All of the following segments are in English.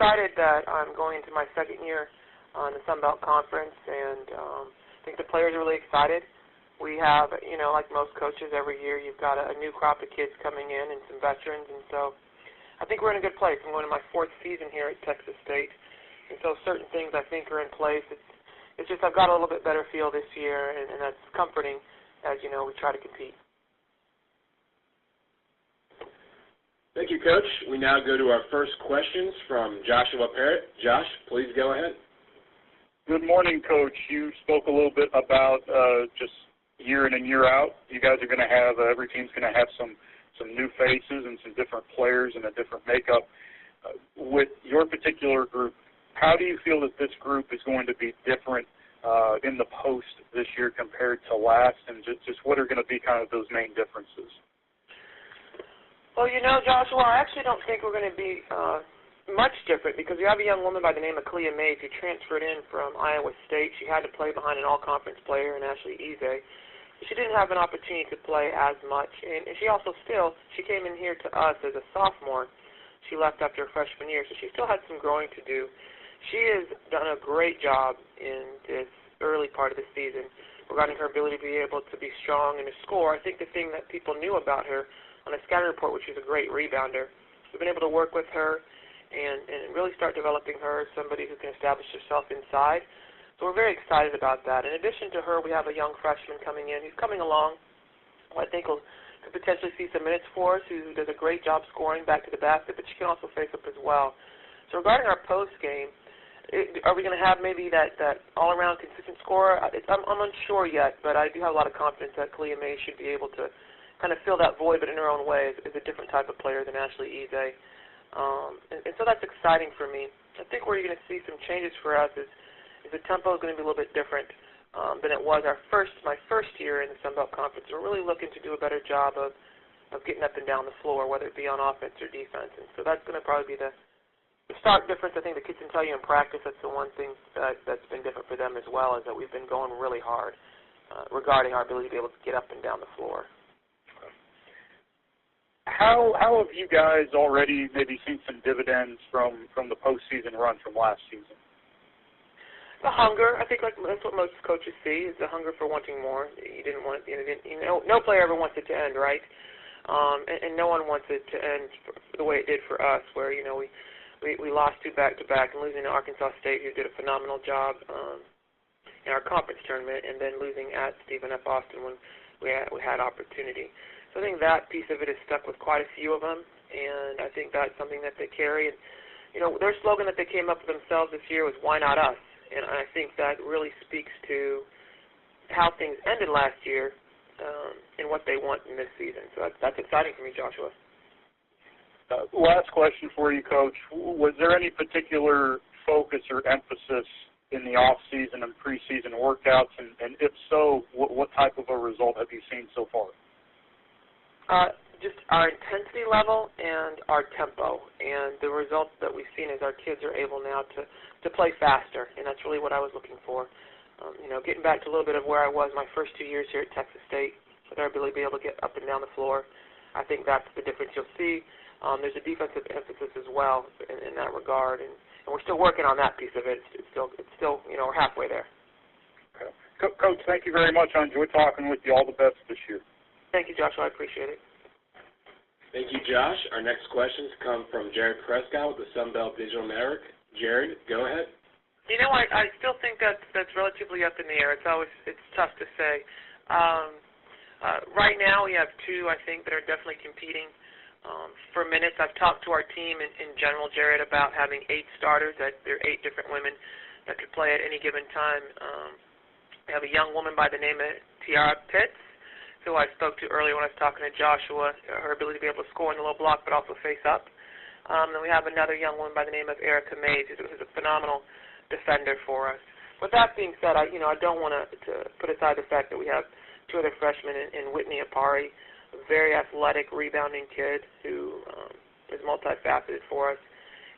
excited that I'm going into my second year on the Sun Belt Conference, and I think the players are really excited. We have, like most coaches, every year you've got a new crop of kids coming in and some veterans, and so I think we're in a good place. I'm going to my fourth season here at Texas State, and so certain things I think are in place. It's just I've got a little bit better feel this year, and that's comforting as, we try to compete. Thank you, Coach. We now go to our first questions from Joshua Parrott. Josh, please go ahead. Good morning, Coach. You spoke a little bit about just year in and year out. You guys are going to have, every team's going to have some new faces and some different players and a different makeup. With your particular group, how do you feel that this group is going to be different in the post this year compared to last, and just what are going to be kind of those main differences? Well, Joshua, I actually don't think we're going to be much different because we have a young woman by the name of Clea Mays who transferred in from Iowa State. She had to play behind an all-conference player in Ashley Eze. She didn't have an opportunity to play as much, and she also she came in here to us as a sophomore. She left after her freshman year, so she still had some growing to do. She has done a great job in this early part of the season regarding her ability to be able to be strong and to score. I think the thing that people knew about her on a scouting report, which she's a great rebounder, we've been able to work with her and really start developing her as somebody who can establish herself inside. So we're very excited about that. In addition to her, we have a young freshman coming in. He's coming along who I think could potentially see some minutes for us, who does a great job scoring back to the basket, but she can also face up as well. So regarding our post game, are we going to have maybe that all-around consistent scorer? I'm unsure yet, but I do have a lot of confidence that Clea May should be able to kind of fill that void, but in her own way, is a different type of player than Ashley Eze. And so that's exciting for me. I think where you're going to see some changes for us is the tempo is going to be a little bit different than it was my first year in the Sun Belt Conference. We're really looking to do a better job of getting up and down the floor, whether it be on offense or defense. And so that's going to probably be the stark difference. I think the kids can tell you in practice that's the one thing that's been different for them as well, is that we've been going really hard regarding our ability to be able to get up and down the floor. How have you guys already maybe seen some dividends from the postseason run from last season? The hunger, I think, that's what most coaches see, is the hunger for wanting more. You didn't want, no player ever wants it to end, right? And no one wants it to end the way it did for us, where we lost two back-to-back and losing to Arkansas State, who did a phenomenal job in our conference tournament, and then losing at Stephen F. Austin when we had opportunity. So I think that piece of it is stuck with quite a few of them, and I think that's something that they carry. And their slogan that they came up with themselves this year was "Why not us?" And I think that really speaks to how things ended last year and what they want in this season. So that's exciting for me, Joshua. Last question for you, Coach. Was there any particular focus or emphasis in the off-season and preseason workouts? And if so, what type of a result have you seen so far? Just our intensity level and our tempo. And the results that we've seen is our kids are able now to play faster, and that's really what I was looking for. Getting back to a little bit of where I was my first 2 years here at Texas State, with our ability to be able to get up and down the floor, I think that's the difference you'll see. There's a defensive emphasis as well in that regard, and we're still working on that piece of it. It's still we're halfway there. Okay. Coach, thank you very much. I enjoyed talking with you. All the best this year. Thank you, Joshua. I appreciate it. Thank you, Josh. Our next questions come from Jared Prescott with the Sun Belt Digital Network. Jared, go ahead. I still think that's relatively up in the air. It's tough to say. Right now we have two, I think, that are definitely competing for minutes. I've talked to our team in general, Jared, about having 8 starters. That there are 8 different women that could play at any given time. We have a young woman by the name of Tiara Pitts, who I spoke to earlier when I was talking to Joshua, her ability to be able to score in the low block but also face up. Then we have another young woman by the name of Erica Mays, who's a phenomenal defender for us. With that being said, I don't want to put aside the fact that we have 2 other freshmen in Whitney Apari, a very athletic, rebounding kid who is multifaceted for us,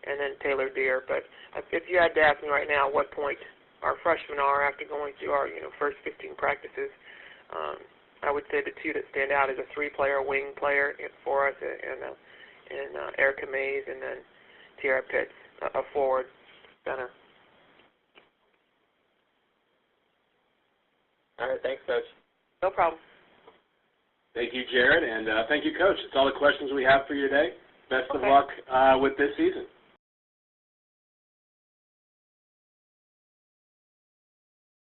and then Taylor Deere. But if you had to ask me right now what point our freshmen are after going through our first 15 practices, I would say the 2 that stand out is a 3-player wing player for us, and Erica Mays, and then Tiara Pitts. a forward center. All right, thanks, Coach. No problem. Thank you, Jared, and thank you, Coach. That's all the questions we have for you today. Best of Okay. luck with this season.